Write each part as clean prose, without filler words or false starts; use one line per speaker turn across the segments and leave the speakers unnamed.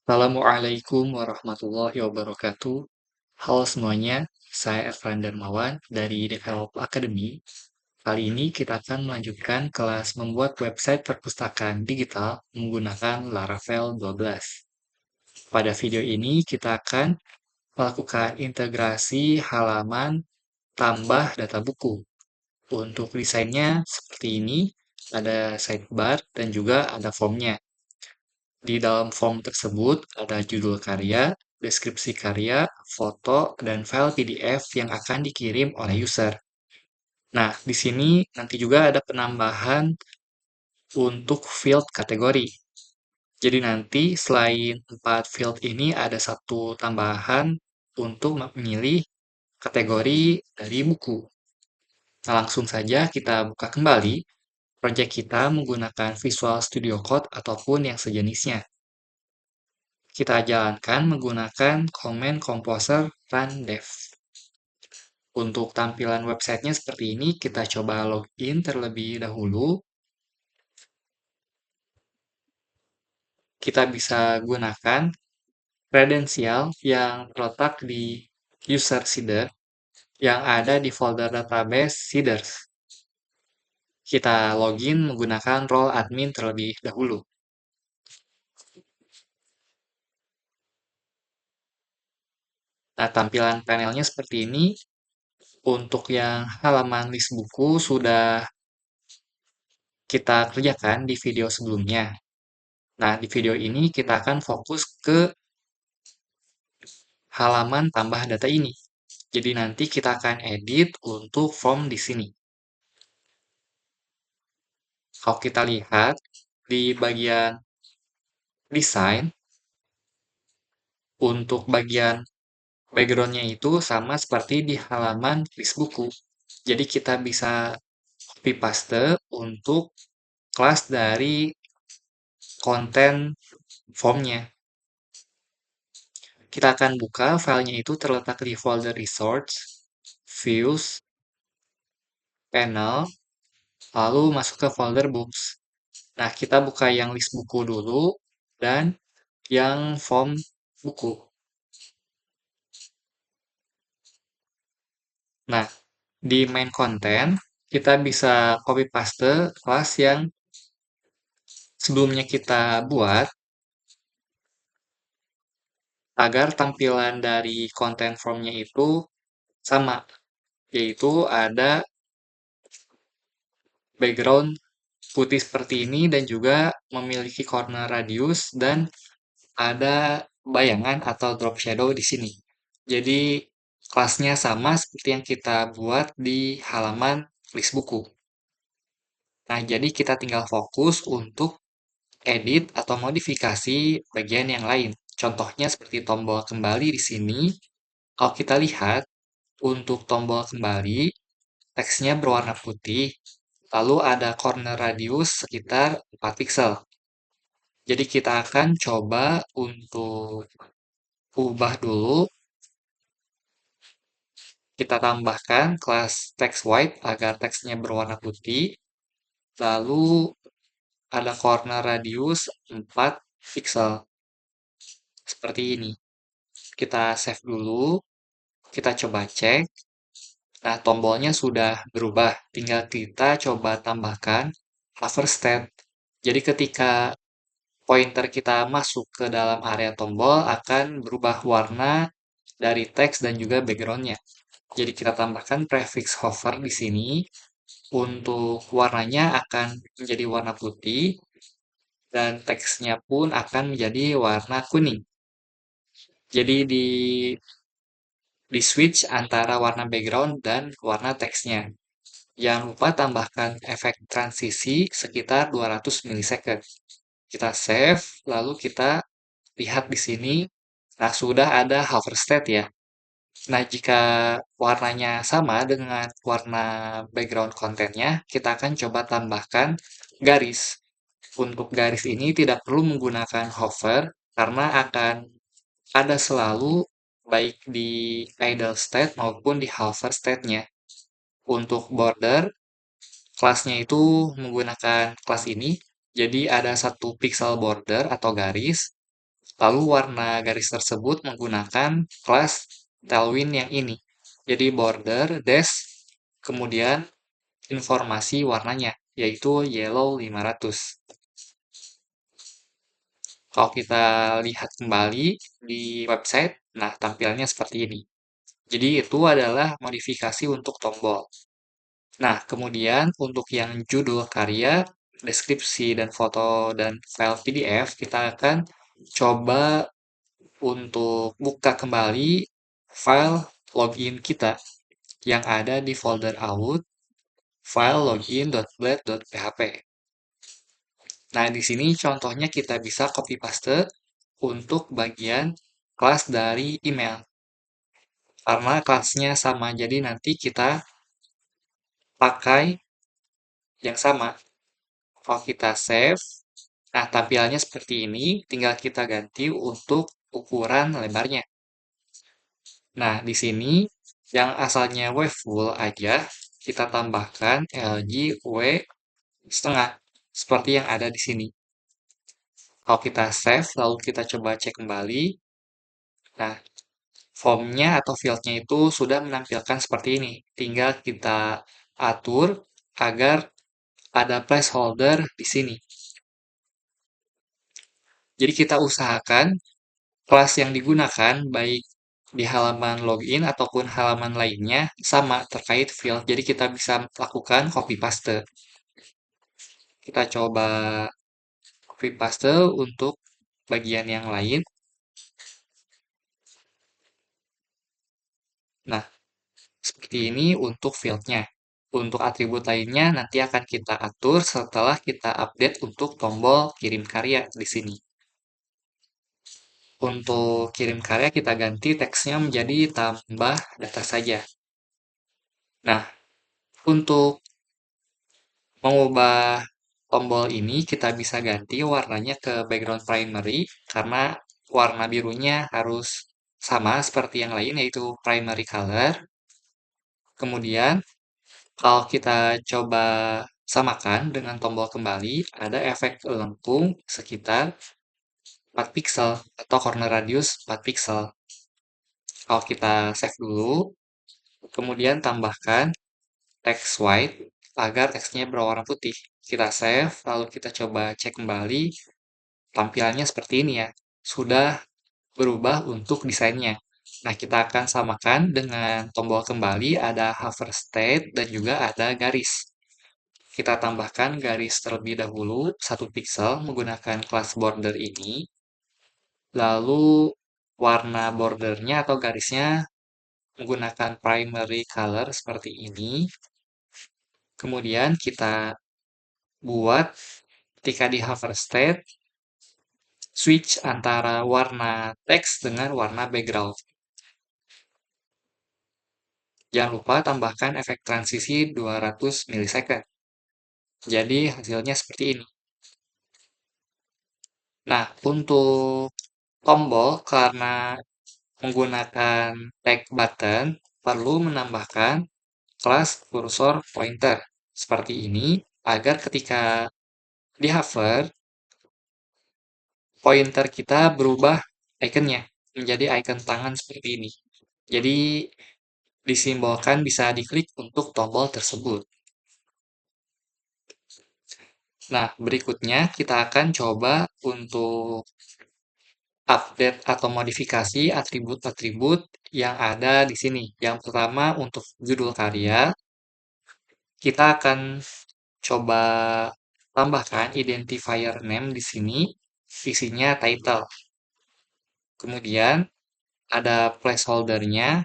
Assalamualaikum warahmatullahi wabarakatuh. Halo semuanya, saya Ervan Darmawan dari Develop Academy. Kali ini kita akan melanjutkan kelas membuat website perpustakaan digital menggunakan Laravel 12. Pada video ini kita akan melakukan integrasi halaman tambah data buku. Untuk desainnya seperti ini, ada sidebar dan juga ada formnya. Di dalam form tersebut ada judul karya, deskripsi karya, foto, dan file PDF yang akan dikirim oleh user. Nah, di sini nanti juga ada penambahan untuk field kategori. Jadi nanti selain 4 field ini ada satu tambahan untuk memilih kategori dari buku. Nah, langsung saja kita buka kembali project kita menggunakan Visual Studio Code ataupun yang sejenisnya. Kita jalankan menggunakan Command Composer Run Dev. Untuk tampilan websitenya seperti ini, kita coba login terlebih dahulu. Kita bisa gunakan kredensial yang terletak di user seeder yang ada di folder database seeders. Kita login menggunakan role admin terlebih dahulu. Nah, tampilan panelnya seperti ini. Untuk yang halaman list buku sudah kita kerjakan di video sebelumnya. Nah, di video ini kita akan fokus ke halaman tambah data ini. Jadi nanti kita akan edit untuk form di sini. Kalau kita lihat di bagian desain, untuk bagian backgroundnya itu sama seperti di halaman list buku. Jadi kita bisa copy paste untuk kelas dari konten formnya. Kita akan buka filenya itu terletak di folder resource, views, panel, lalu masuk ke folder books. Nah, kita buka yang list buku dulu dan yang form buku. Nah, di main content, kita bisa copy paste kelas yang sebelumnya kita buat agar tampilan dari konten formnya itu sama, yaitu ada background putih seperti ini dan juga memiliki corner radius dan ada bayangan atau drop shadow di sini. Jadi kelasnya sama seperti yang kita buat di halaman list buku. Nah, jadi kita tinggal fokus untuk edit atau modifikasi bagian yang lain. Contohnya seperti tombol kembali di sini. Kalau kita lihat, untuk tombol kembali, teksnya berwarna putih, lalu ada corner radius sekitar 4 pixel. Jadi kita akan coba untuk ubah dulu. Kita tambahkan kelas text white agar teksnya berwarna putih. Lalu ada corner radius 4 pixel. Seperti ini. Kita save dulu. Kita coba cek. Nah, tombolnya sudah berubah. Tinggal kita coba tambahkan hover state. Jadi ketika pointer kita masuk ke dalam area tombol akan berubah warna dari teks dan juga backgroundnya. Jadi kita tambahkan prefix hover di sini. Untuk warnanya akan menjadi warna putih dan teksnya pun akan menjadi warna kuning. Jadi di switch antara warna background dan warna teksnya. Jangan lupa tambahkan efek transisi sekitar 200 milisecond. Kita save, lalu kita lihat di sini. Nah, sudah ada hover state ya. Nah, jika warnanya sama dengan warna background kontennya, kita akan coba tambahkan garis. Untuk garis ini tidak perlu menggunakan hover, karena akan ada selalu baik di idle state maupun di hover state-nya. Untuk border, kelasnya itu menggunakan kelas ini, jadi ada satu pixel border atau garis. Lalu warna garis tersebut menggunakan kelas Tailwind yang ini. Jadi border, dash, kemudian informasi warnanya, yaitu yellow 500. Kalau kita lihat kembali di website, nah tampilannya seperti ini. Jadi itu adalah modifikasi untuk tombol. Nah, kemudian untuk yang judul karya, deskripsi, dan foto, dan file PDF, kita akan coba untuk buka kembali file login kita yang ada di folder out, file login.blade.php. Nah, di sini contohnya kita bisa copy paste untuk bagian kelas dari email. Karena kelasnya sama, jadi nanti kita pakai yang sama. Kalau kita save, nah tampilannya seperti ini, tinggal kita ganti untuk ukuran lebarnya. Nah, di sini yang asalnya W full aja, kita tambahkan LG W setengah, seperti yang ada di sini. Kalau kita save, lalu kita coba cek kembali, nah formnya atau fieldnya itu sudah menampilkan seperti ini. Tinggal kita atur agar ada placeholder di sini. Jadi kita usahakan kelas yang digunakan baik di halaman login ataupun halaman lainnya sama terkait field. Jadi kita bisa lakukan copy paste. Kita coba copy paste untuk bagian yang lain. Nah, seperti ini untuk fieldnya. Untuk atribut lainnya nanti akan kita atur setelah kita update untuk tombol kirim karya di sini. Untuk kirim karya kita ganti teksnya menjadi tambah data saja. Nah, untuk mengubah tombol ini kita bisa ganti warnanya ke background primary karena warna birunya harus sama seperti yang lain yaitu primary color. Kemudian kalau kita coba samakan dengan tombol kembali, ada efek lengkung sekitar 4 pixel atau corner radius 4 pixel. Kalau kita save dulu, kemudian tambahkan text white agar teksnya berwarna putih. Kita save, lalu kita coba cek kembali. Tampilannya seperti ini ya. Sudah berubah untuk desainnya. Nah, kita akan samakan dengan tombol kembali, ada hover state dan juga ada garis. Kita tambahkan garis terlebih dahulu 1 pixel menggunakan kelas border ini. Lalu warna bordernya atau garisnya menggunakan primary color seperti ini. Kemudian kita buat ketika di hover state switch antara warna teks dengan warna background. Jangan lupa tambahkan efek transisi 200 milisecond. Jadi hasilnya seperti ini. Nah, untuk tombol karena menggunakan tag button perlu menambahkan kelas kursor pointer seperti ini agar ketika di hover pointer kita berubah ikonnya menjadi icon tangan seperti ini. Jadi disimbolkan bisa diklik untuk tombol tersebut. Nah, berikutnya kita akan coba untuk update atau modifikasi atribut-atribut yang ada di sini. Yang pertama untuk judul karya, kita akan coba tambahkan identifier name di sini, isinya title. Kemudian ada placeholder-nya,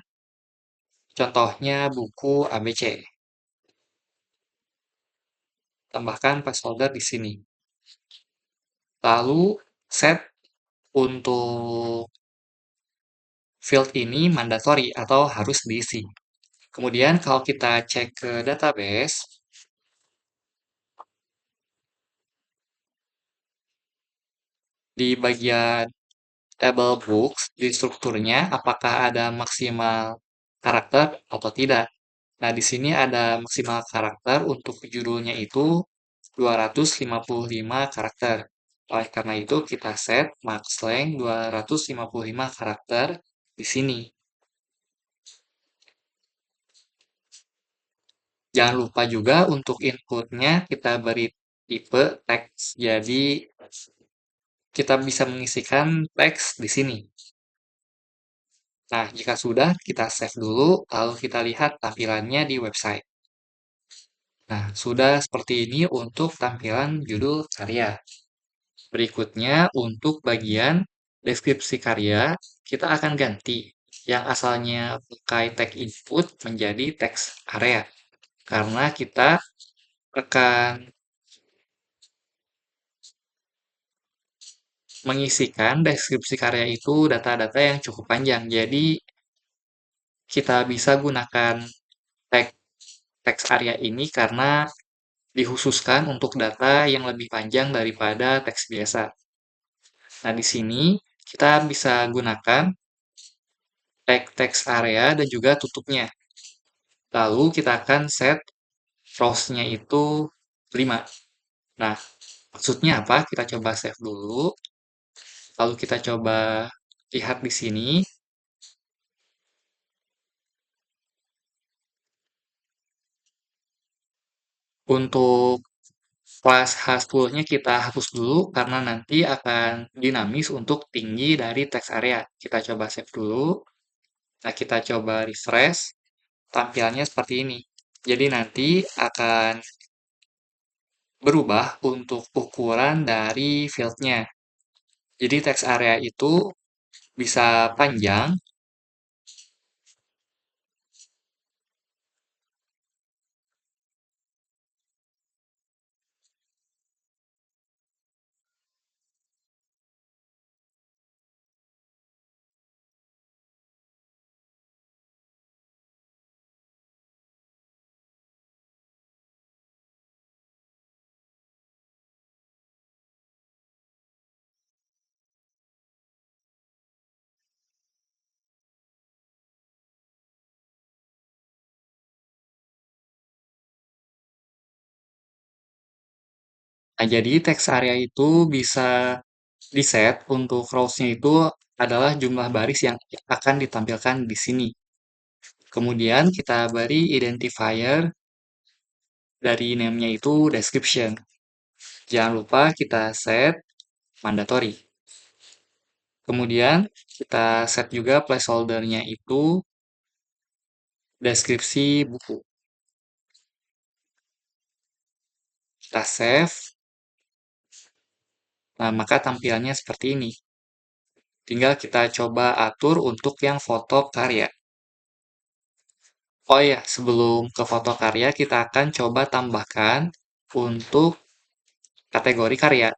contohnya buku ABC. Tambahkan placeholder di sini. Lalu set untuk field ini mandatory atau harus diisi. Kemudian kalau kita cek ke database, di bagian table books, di strukturnya, apakah ada maksimal karakter atau tidak. Nah, di sini ada maksimal karakter untuk judulnya itu 255 karakter. Oleh karena itu, kita set max length 255 karakter di sini. Jangan lupa juga untuk inputnya kita beri tipe teks. Jadi, kita bisa mengisikan teks di sini. Nah, jika sudah, kita save dulu, lalu kita lihat tampilannya di website. Nah, sudah seperti ini untuk tampilan judul karya. Berikutnya, untuk bagian deskripsi karya, kita akan ganti yang asalnya pakai tag input menjadi teks area. Karena kita akan mengisikan deskripsi karya itu data-data yang cukup panjang. Jadi, kita bisa gunakan tag teks area ini karena dikhususkan untuk data yang lebih panjang daripada teks biasa. Nah, di sini kita bisa gunakan tag teks area dan juga tutupnya. Lalu kita akan set rows-nya itu 5. Nah, maksudnya apa? Kita coba save dulu. Lalu kita coba lihat di sini. Untuk kelas H10-nya kita hapus dulu karena nanti akan dinamis untuk tinggi dari teks area. Kita coba save dulu. Nah, kita coba refresh. Tampilannya seperti ini. Jadi nanti akan berubah untuk ukuran dari fieldnya. Jadi teks area itu bisa panjang. Nah, jadi teks area itu bisa di-set untuk rows-nya itu adalah jumlah baris yang akan ditampilkan di sini. Kemudian kita beri identifier dari name-nya itu description. Jangan lupa kita set mandatory. Kemudian kita set juga placeholder-nya itu deskripsi buku. Kita save. Nah, maka tampilannya seperti ini. Tinggal kita coba atur untuk yang foto karya. Oh ya, sebelum ke foto karya, kita akan coba tambahkan untuk kategori karya.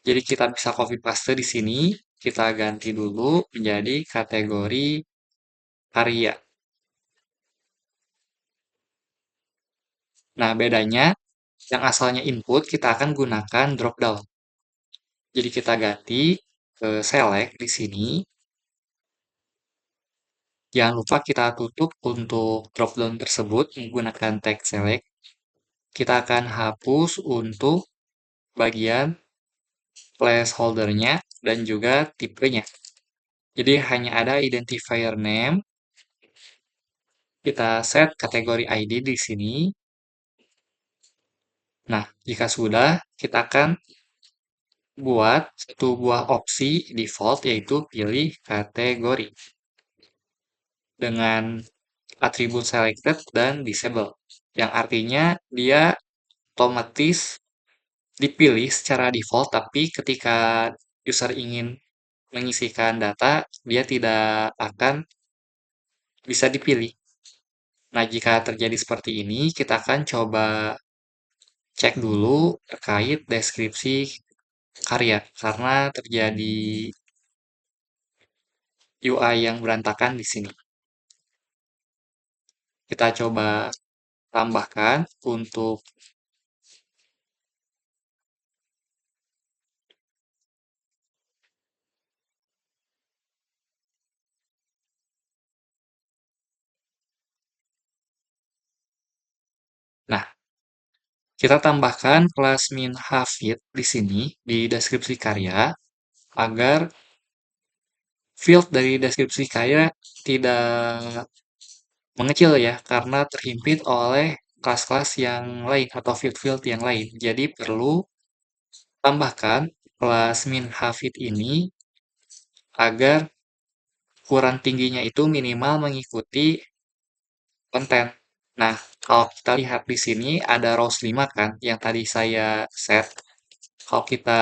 Jadi kita bisa copy paste di sini, kita ganti dulu menjadi kategori karya. Nah, bedanya yang asalnya input kita akan gunakan drop down. Jadi kita ganti ke select di sini. Jangan lupa kita tutup untuk drop down tersebut menggunakan tag select. Kita akan hapus untuk bagian placeholder-nya dan juga tipenya. Jadi hanya ada identifier name. Kita set kategori ID di sini. Nah, jika sudah, kita akan buat satu buah opsi default yaitu pilih kategori dengan atribut selected dan disable. Yang artinya dia otomatis dipilih secara default, tapi ketika user ingin mengisikan data, dia tidak akan bisa dipilih. Nah, jika terjadi seperti ini, kita akan coba cek dulu terkait deskripsi karya, karena terjadi UI yang berantakan di sini. Kita coba tambahkan untuk nah, Kita tambahkan kelas min hafid di sini di deskripsi karya agar field dari deskripsi karya tidak mengecil ya karena terhimpit oleh kelas-kelas yang lain atau field-field yang lain. Jadi perlu tambahkan kelas min hafid ini agar ukuran tingginya itu minimal mengikuti konten. Nah, kalau kita lihat di sini ada rows 5 kan yang tadi saya set. Kalau kita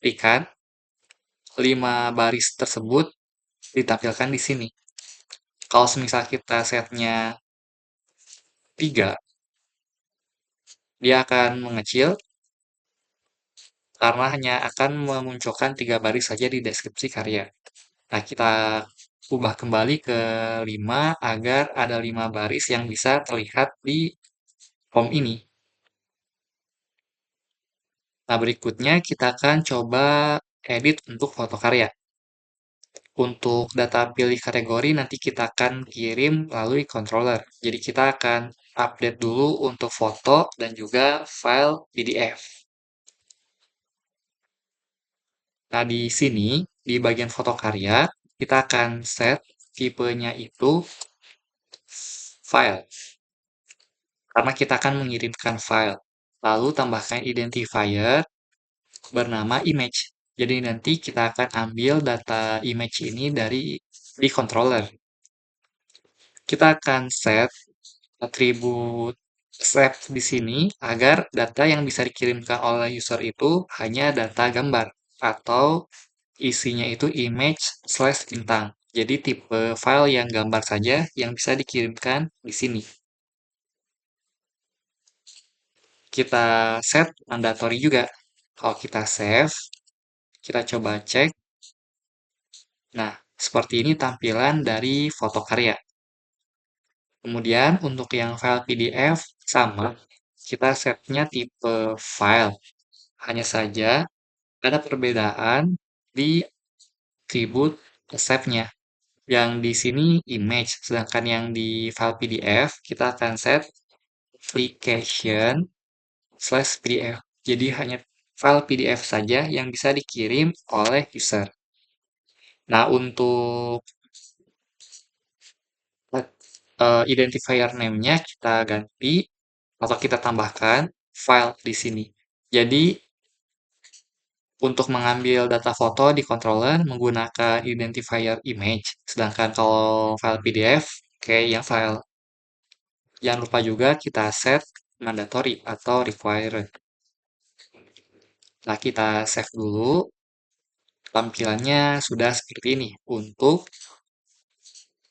ketikkan 5 baris tersebut ditampilkan di sini. Kalau semisal kita setnya 3, dia akan mengecil karena hanya akan memunculkan 3 baris saja di deskripsi karya. Nah, kita ubah kembali ke 5 agar ada 5 baris yang bisa terlihat di form ini. Nah, berikutnya kita akan coba edit untuk foto karya. Untuk data pilih kategori nanti kita akan kirim melalui controller. Jadi kita akan update dulu untuk foto dan juga file PDF. Nah, di sini, di bagian foto karya, kita akan set tipenya itu file. Karena kita akan mengirimkan file. Lalu tambahkan identifier bernama image. Jadi nanti kita akan ambil data image ini dari di controller. Kita akan set atribut set di sini agar data yang bisa dikirimkan oleh user itu hanya data gambar atau isinya itu image slash bintang. Jadi tipe file yang gambar saja yang bisa dikirimkan di sini. Kita set mandatory juga. Kalau kita save, kita coba cek. Nah, seperti ini tampilan dari foto karya. Kemudian untuk yang file PDF sama, kita setnya tipe file. Hanya saja ada perbedaan di atribut save-nya. Yang di sini image, sedangkan yang di file PDF kita akan set application slash PDF. Jadi hanya file PDF saja yang bisa dikirim oleh user. Nah, untuk identifier name-nya kita ganti atau kita tambahkan file di sini. Jadi, untuk mengambil data foto di controller menggunakan identifier image. Sedangkan kalau file PDF, kayak yang file. Jangan lupa juga kita set mandatory atau required. Nah, kita save dulu. Tampilannya sudah seperti ini untuk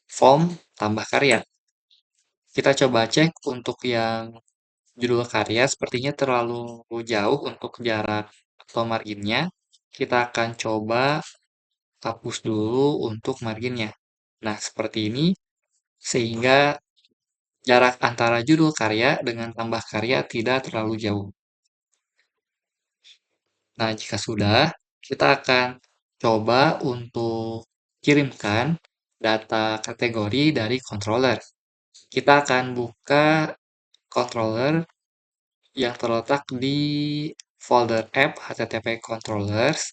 form tambah karya. Kita coba cek untuk yang judul karya sepertinya terlalu jauh untuk jarak atau marginnya. Kita akan coba hapus dulu untuk marginnya. Nah, seperti ini sehingga jarak antara judul karya dengan tambah karya tidak terlalu jauh. Nah, jika sudah, kita akan coba untuk kirimkan data kategori dari controller. Kita akan buka controller yang terletak di folder app http controllers,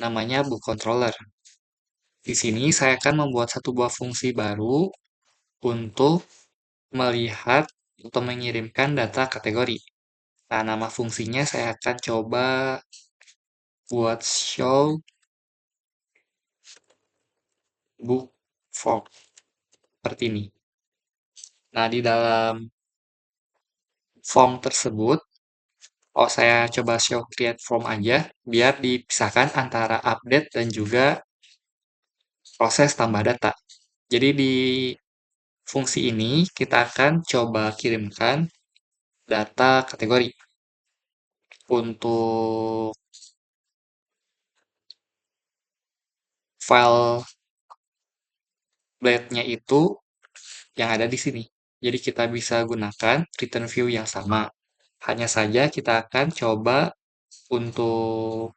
namanya book controller. Di sini saya akan membuat satu buah fungsi baru untuk melihat atau mengirimkan data kategori. Nah, nama fungsinya saya akan coba buat show book form seperti ini. Nah, di dalam form tersebut, saya coba show create form aja biar dipisahkan antara update dan juga proses tambah data. Jadi di fungsi ini kita akan coba kirimkan data kategori. Untuk file blade-nya itu yang ada di sini. Jadi kita bisa gunakan return view yang sama. Hanya saja kita akan coba untuk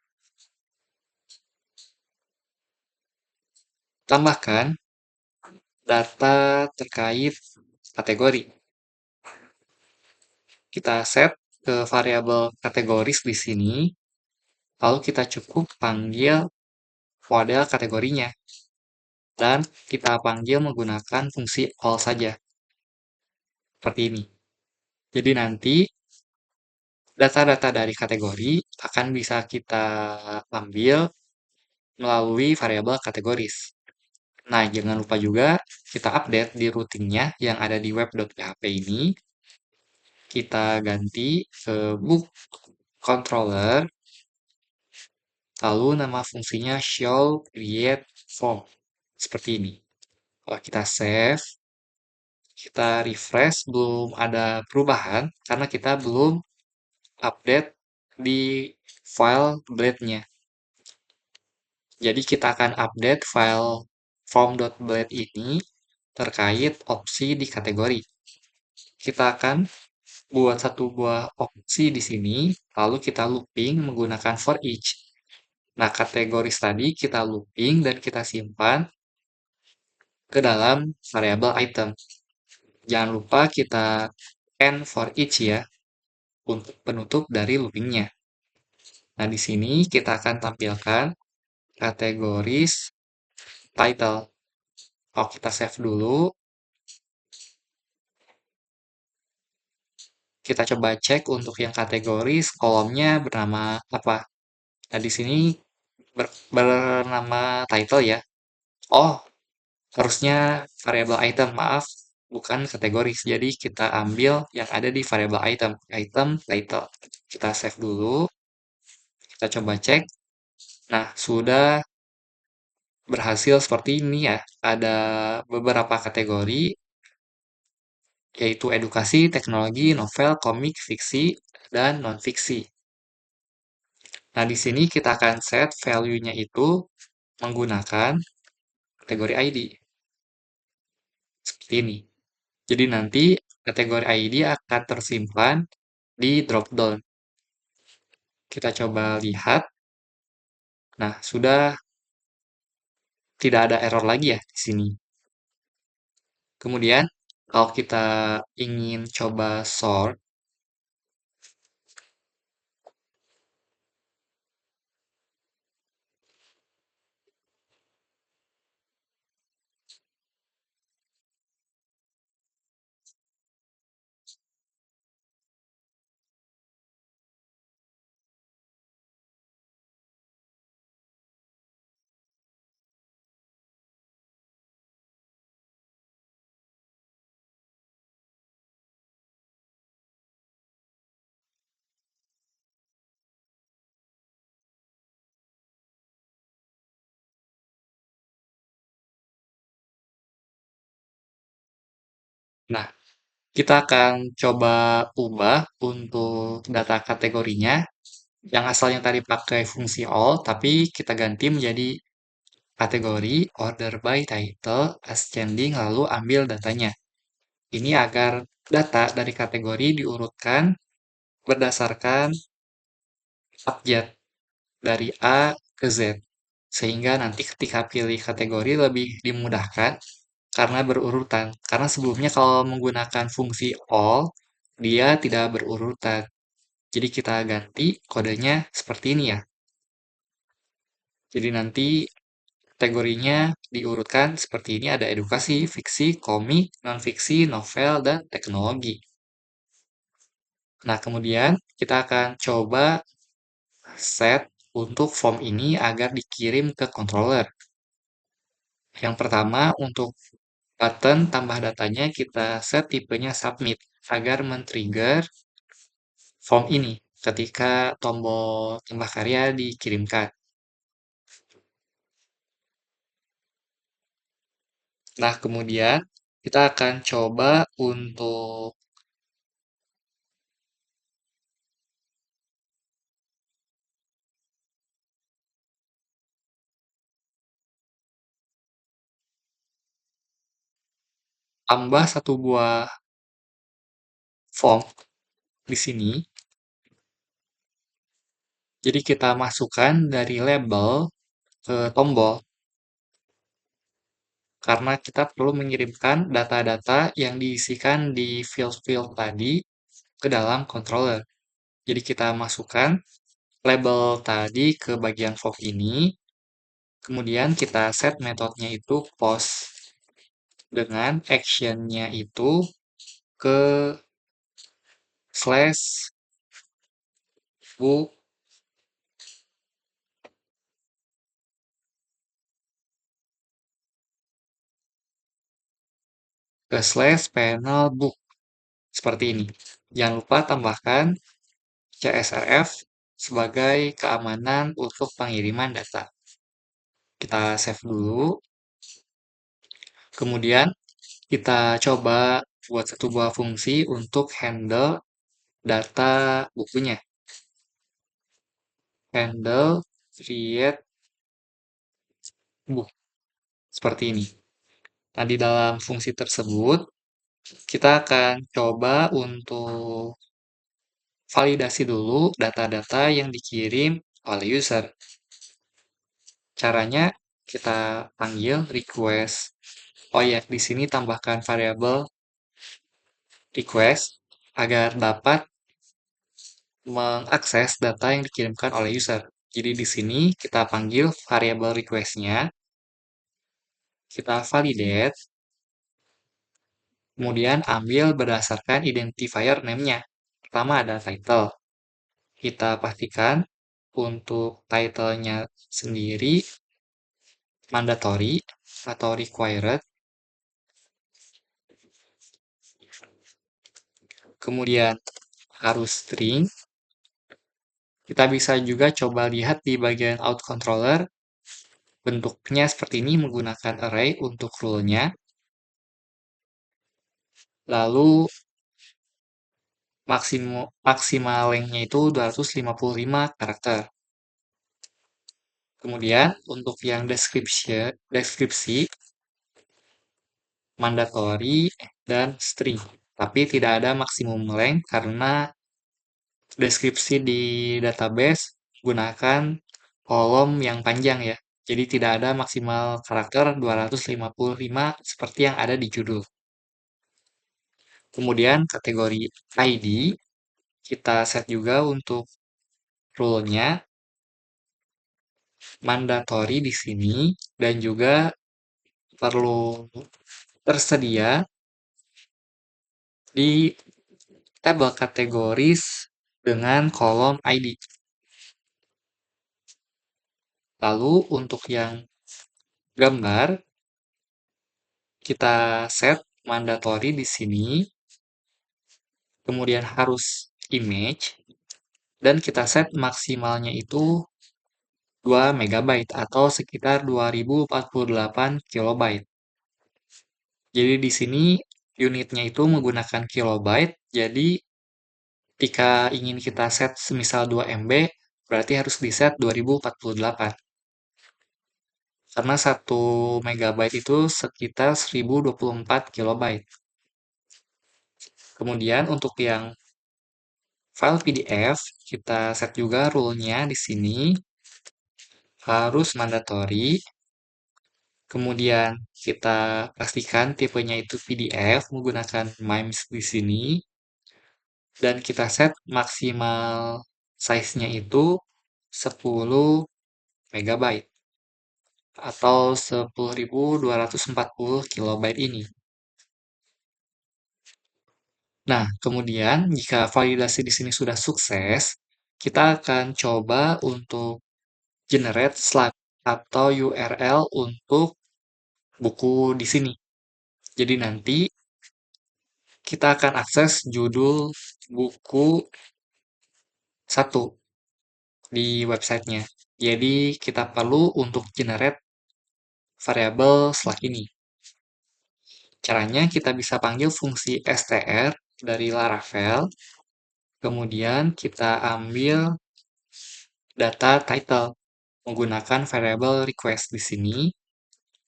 tambahkan data terkait kategori. kita set ke variabel kategoris di sini, lalu kita cukup panggil model kategorinya, dan kita panggil menggunakan fungsi all saja, seperti ini. Jadi nanti data-data dari kategori akan bisa kita ambil melalui variabel kategoris. Nah, jangan lupa juga kita update di routingnya yang ada di web.php ini. Kita ganti ke book controller, lalu nama fungsinya show create form. Seperti ini. Kalau kita save, kita refresh, belum ada perubahan karena kita belum update di file blade-nya. Jadi kita akan update file form.blade ini terkait opsi di kategori. Kita akan buat satu buah opsi di sini, lalu kita looping menggunakan for each. Nah, kategoris tadi kita looping dan kita simpan ke dalam variabel item. Jangan lupa kita end for each ya, untuk penutup dari loopingnya. Nah, di sini kita akan tampilkan kategoris title. Kalau kita save dulu, kita coba cek untuk yang kategoris kolomnya bernama apa. Nah, di sini bernama title ya. Oh, harusnya variabel item, maaf, bukan kategoris. Jadi kita ambil yang ada di variabel item, item title. Kita save dulu, kita coba cek. Nah, sudah berhasil seperti ini ya. Ada beberapa kategori, yaitu edukasi, teknologi, novel, komik, fiksi, dan non-fiksi. Nah, di sini kita akan set value-nya itu menggunakan kategori ID. Seperti ini. Jadi nanti kategori ID akan tersimpan di dropdown. Kita coba lihat. Nah, sudah tidak ada error lagi ya di sini. Kemudian, kalau kita ingin coba sort, nah, kita akan coba ubah untuk data kategorinya yang asalnya tadi pakai fungsi all, tapi kita ganti menjadi kategori order by title ascending lalu ambil datanya. Ini agar data dari kategori diurutkan berdasarkan abjad dari A ke Z. Sehingga nanti ketika pilih kategori lebih dimudahkan karena berurutan. Karena sebelumnya kalau menggunakan fungsi all, dia tidak berurutan. Jadi kita ganti kodenya seperti ini ya. Jadi nanti kategorinya diurutkan seperti ini, ada edukasi, fiksi, komik, non-fiksi, novel, dan teknologi. Nah, kemudian kita akan coba set untuk form ini agar dikirim ke controller. Yang pertama, untuk button tambah datanya kita set tipenya submit agar men-trigger form ini ketika tombol tambah karya dikirimkan. Nah, kemudian kita akan coba untuk tambah satu buah form di sini. Jadi kita masukkan dari label ke tombol karena kita perlu mengirimkan data-data yang diisikan di field-field tadi ke dalam controller. Jadi kita masukkan label tadi ke bagian Vogue ini, kemudian kita set metodenya itu post dengan actionnya itu ke slash book ke slash panel book seperti ini. Jangan lupa tambahkan CSRF sebagai keamanan untuk pengiriman data. Kita save dulu. Kemudian kita coba buat satu buah fungsi untuk handle data bukunya. Handle create book. Seperti ini. Nah, di dalam fungsi tersebut, kita akan coba untuk validasi dulu data-data yang dikirim oleh user. Caranya kita panggil request. Oh ya, di sini tambahkan variabel request agar dapat mengakses data yang dikirimkan oleh user. Jadi di sini kita panggil variabel request-nya, kita validate, kemudian ambil berdasarkan identifier name-nya. Pertama ada title. Kita pastikan untuk title-nya sendiri mandatory atau required. Kemudian harus string. Kita bisa juga coba lihat di bagian out controller. Bentuknya seperti ini menggunakan array untuk rule-nya. Lalu maksimal length-nya itu 255 karakter. Kemudian untuk yang deskripsi mandatory dan string. Tapi tidak ada maksimum length karena deskripsi di database gunakan kolom yang panjang ya. Jadi tidak ada maksimal karakter 255 seperti yang ada di judul. Kemudian kategori ID kita set juga untuk rule-nya mandatory di sini dan juga perlu tersedia di tabel kategoris dengan kolom ID. Lalu untuk yang gambar kita set mandatory di sini, kemudian harus image dan kita set maksimalnya itu 2 MB atau sekitar 2048 kilobyte. Jadi di sini unitnya itu menggunakan kilobyte, jadi jika ingin kita set semisal 2 MB, berarti harus di set 2048. Karena 1 megabyte itu sekitar 1024 kilobyte. Kemudian untuk yang file PDF, kita set juga rule-nya di sini harus mandatory. Kemudian kita pastikan tipenya itu PDF menggunakan MIMES di sini. Dan kita set maksimal size-nya itu 10 megabyte atau 10.240 kilobyte ini. Nah, kemudian jika validasi di sini sudah sukses, kita akan coba untuk generate slug atau URL untuk buku di sini. Jadi nanti kita akan akses judul buku 1 di websitenya. Jadi kita perlu untuk generate variabel slug ini. Caranya kita bisa panggil fungsi str dari Laravel, kemudian kita ambil data title menggunakan variabel request di sini,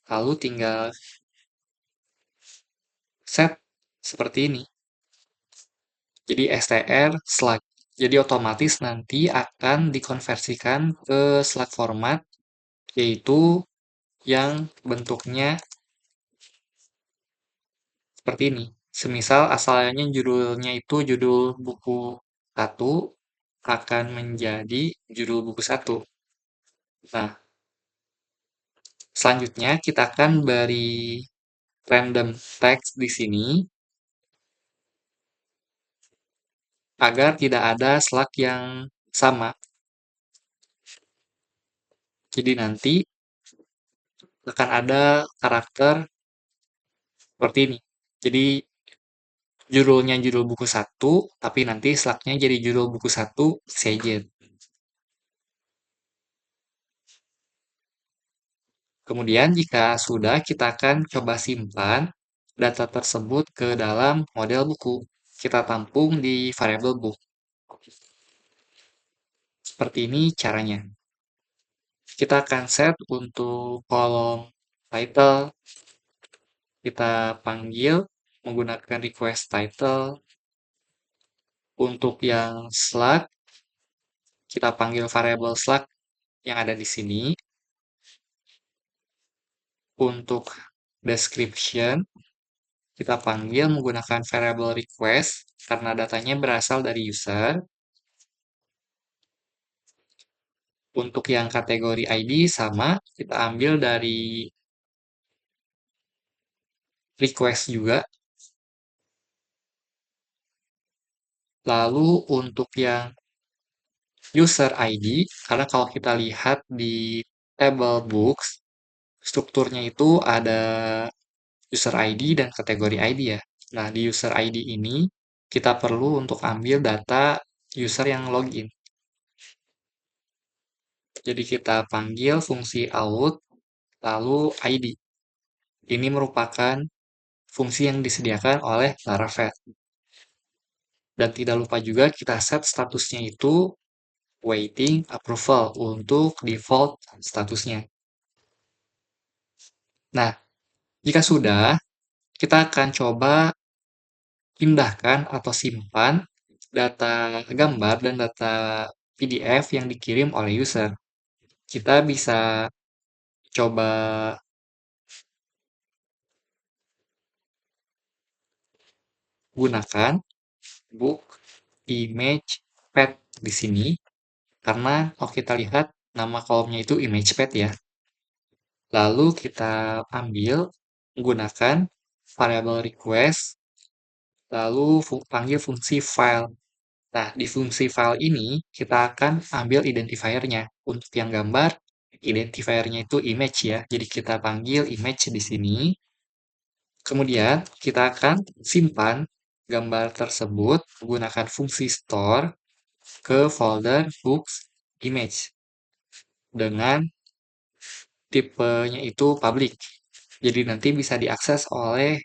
lalu tinggal set seperti ini. Jadi str slug. Jadi otomatis nanti akan dikonversikan ke slug format, yaitu yang bentuknya seperti ini. Semisal asalnya judulnya itu judul buku satu akan menjadi judul buku satu. Nah, selanjutnya kita akan beri random text di sini agar tidak ada slug yang sama. Jadi nanti akan ada karakter seperti ini. Jadi judulnya judul buku satu, tapi nanti slugnya jadi judul buku satu saja. Kemudian jika sudah, kita akan coba simpan data tersebut ke dalam model buku. Kita tampung di variable book. Seperti ini caranya. Kita akan set untuk kolom title. Kita panggil menggunakan request title. Untuk yang slug, kita panggil variable slug yang ada di sini. Untuk description, kita panggil menggunakan variable request karena datanya berasal dari user. Untuk yang kategori ID sama, kita ambil dari request juga. Lalu untuk yang user ID, karena kalau kita lihat di table books, strukturnya itu ada user ID dan kategori ID ya. Nah, di user ID ini kita perlu untuk ambil data user yang login. Jadi kita panggil fungsi out, lalu ID. Ini merupakan fungsi yang disediakan oleh Laravel. Dan tidak lupa juga kita set statusnya itu waiting approval untuk default statusnya. Nah, jika sudah, kita akan coba pindahkan atau simpan data gambar dan data PDF yang dikirim oleh user. Kita bisa coba gunakan book image path di sini karena kalau kita lihat nama kolomnya itu image path ya. Lalu kita ambil menggunakan variable request, lalu panggil fungsi file. Nah, di fungsi file ini kita akan ambil identifiernya. Untuk yang gambar, identifiernya itu image ya. Jadi kita panggil image di sini. Kemudian kita akan simpan gambar tersebut menggunakan fungsi store ke folder books image dengan tipenya itu public. Jadi nanti bisa diakses oleh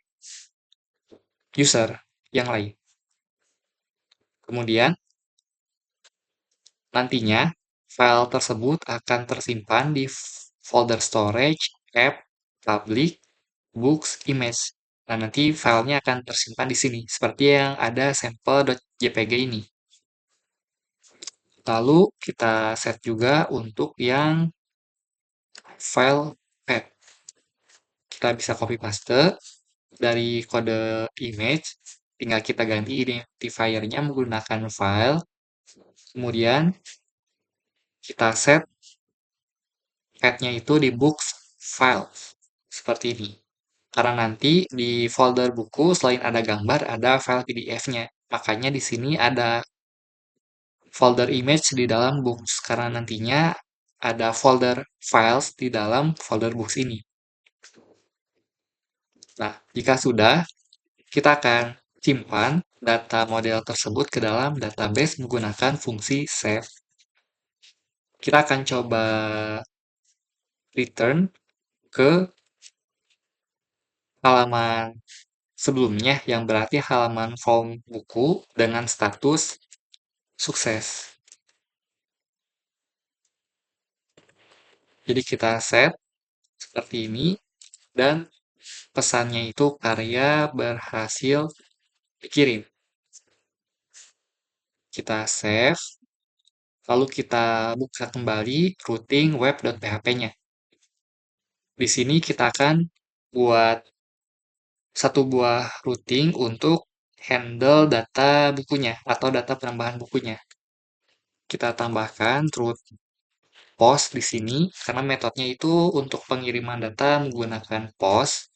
user yang lain. Kemudian nantinya file tersebut akan tersimpan di folder storage, app, public, books, image. Nah, nanti filenya akan tersimpan di sini, seperti yang ada sampel.jpg ini. Lalu kita set juga untuk yang file path. Kita bisa copy paste dari kode image, tinggal kita ganti identifiernya menggunakan file. Kemudian kita set path-nya itu di books file seperti ini. Karena nanti di folder buku selain ada gambar ada file PDF-nya. Makanya di sini ada folder image di dalam books karena nantinya ada folder files di dalam folder books ini. Nah, jika sudah, kita akan simpan data model tersebut ke dalam database menggunakan fungsi save. Kita akan coba return ke halaman sebelumnya yang berarti halaman form buku dengan status sukses. Jadi kita set seperti ini dan pesannya itu karya berhasil dikirim. Kita save, lalu kita buka kembali routing web.php-nya. Di sini kita akan buat satu buah routing untuk handle data bukunya atau data penambahan bukunya. Kita tambahkan truth post di sini karena metodenya itu untuk pengiriman data menggunakan post.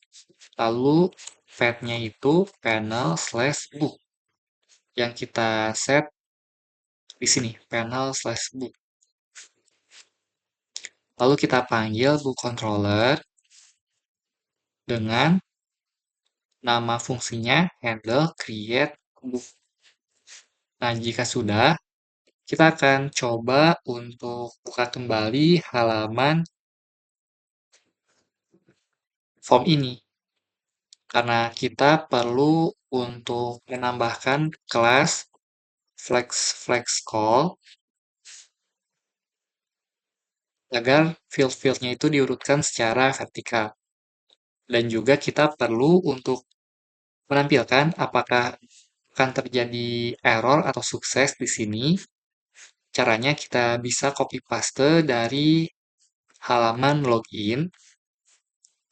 Lalu path-nya itu panel/book yang kita set di sini panel/book. Lalu kita panggil book controller dengan nama fungsinya handle create book. Nah, jika sudah, kita akan coba untuk buka kembali halaman form ini. Karena kita perlu untuk menambahkan kelas flex call agar field-fieldnya itu diurutkan secara vertikal. Dan juga kita perlu untuk menampilkan apakah akan terjadi error atau sukses di sini. Caranya kita bisa copy paste dari halaman login.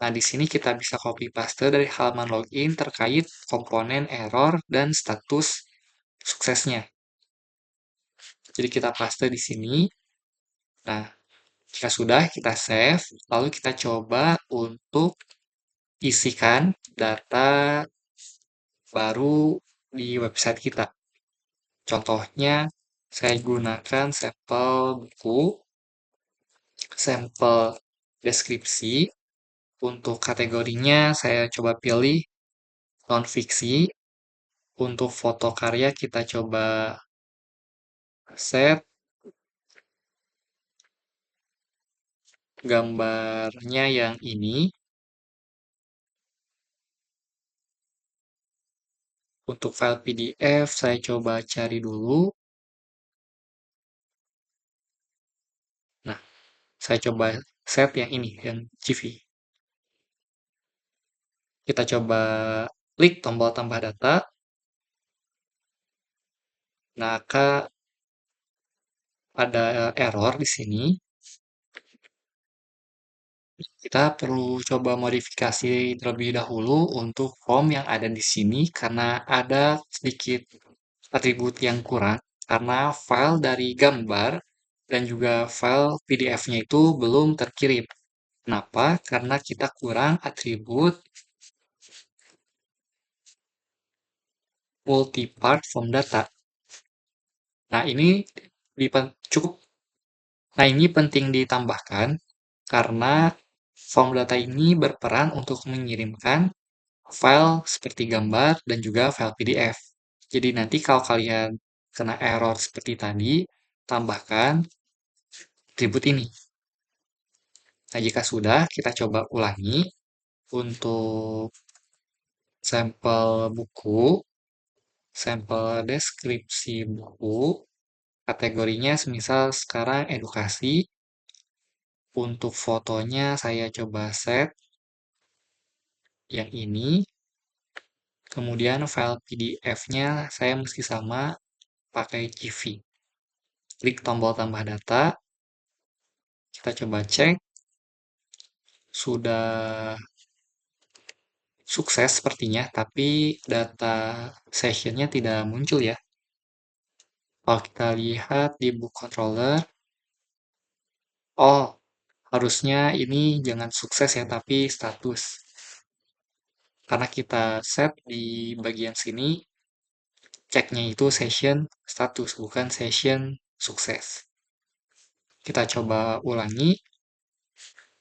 Nah, di sini kita bisa copy paste dari halaman login terkait komponen error dan status suksesnya. Jadi kita paste di sini. Nah, jika sudah kita save, lalu kita coba untuk isikan data baru di website kita. Contohnya, saya gunakan sampel buku, sampel deskripsi. Untuk kategorinya, saya coba pilih non-fiksi. Untuk foto karya, kita coba set gambarnya yang ini. Untuk file PDF, saya coba cari dulu. Nah, saya coba set yang ini, yang CV. Kita coba klik tombol tambah data. Maka ada error di sini. Kita perlu coba modifikasi terlebih dahulu untuk form yang ada di sini karena ada sedikit atribut yang kurang karena file dari gambar dan juga file PDF-nya itu belum terkirim. Kenapa? Karena kita kurang atribut multi-part form data. Nah, ini cukup. Nah, ini penting ditambahkan karena form data ini berperan untuk mengirimkan file seperti gambar dan juga file PDF. Jadi nanti kalau kalian kena error seperti tadi, tambahkan atribut ini. Nah, jika sudah, kita coba ulangi untuk sampel buku, sampel deskripsi buku, kategorinya semisal sekarang edukasi. Untuk fotonya saya coba set yang ini. Kemudian file PDF-nya saya mesti sama pakai CV. Klik tombol tambah data. Kita coba cek. Sudah sukses sepertinya, tapi data sessionnya tidak muncul ya. Kalau kita lihat di book controller, oh, harusnya ini jangan sukses ya, tapi status. Karena kita set di bagian sini, ceknya itu session status, bukan session sukses. Kita coba ulangi.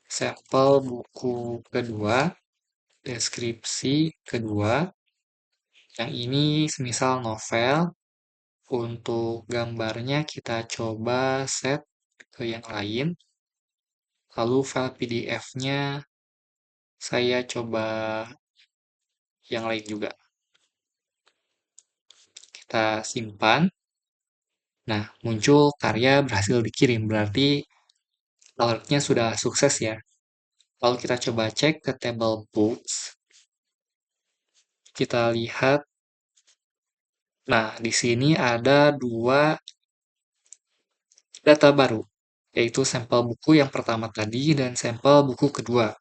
Sampel buku kedua, deskripsi kedua. Yang ini semisal novel. Untuk gambarnya kita coba set ke yang lain. Lalu file PDF-nya saya coba yang lain juga. Kita simpan. Nah, muncul karya berhasil dikirim. Berarti alertnya sudah sukses ya. Lalu kita coba cek ke table books. Kita lihat. Nah, di sini ada dua data baru, yaitu sampel buku yang pertama tadi dan sampel buku kedua.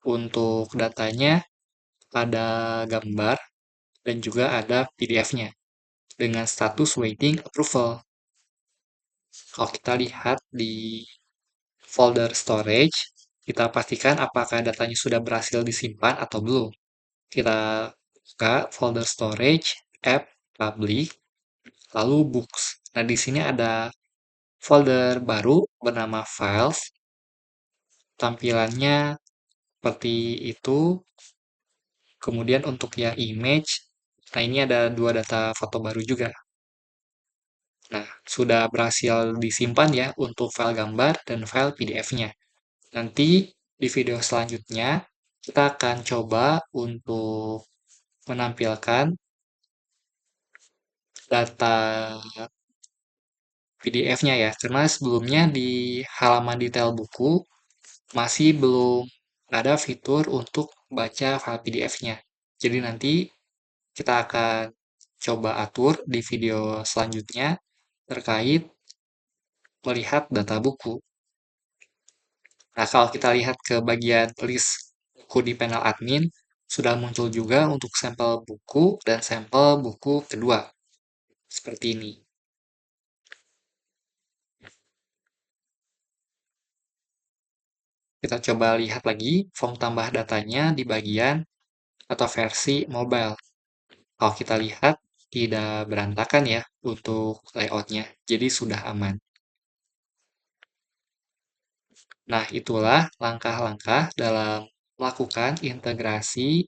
Untuk datanya, ada gambar, dan juga ada PDF-nya dengan status waiting approval. Kalau kita lihat di folder storage, kita pastikan apakah datanya sudah berhasil disimpan atau belum. Kita buka folder storage, app, public, lalu books. Nah, di sini ada folder baru bernama files. Tampilannya seperti itu. Kemudian untuk yang image, nah ini ada dua data foto baru juga. Nah, sudah berhasil disimpan ya untuk file gambar dan file PDF-nya. Nanti di video selanjutnya, kita akan coba untuk menampilkan data PDF-nya ya, karena sebelumnya di halaman detail buku masih belum ada fitur untuk baca file PDF-nya. Jadi nanti kita akan coba atur di video selanjutnya terkait melihat data buku. Nah, kalau kita lihat ke bagian list buku di panel admin, sudah muncul juga untuk sampel buku dan sampel buku kedua. Seperti ini. Kita coba lihat lagi form tambah datanya di bagian atau versi mobile. Kalau kita lihat, tidak berantakan ya untuk layoutnya, jadi sudah aman. Nah, itulah langkah-langkah dalam melakukan integrasi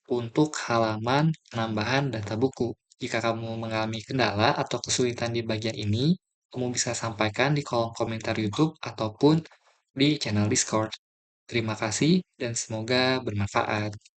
untuk halaman penambahan data buku. Jika kamu mengalami kendala atau kesulitan di bagian ini, kamu bisa sampaikan di kolom komentar YouTube ataupun di channel Discord. Terima kasih dan semoga bermanfaat.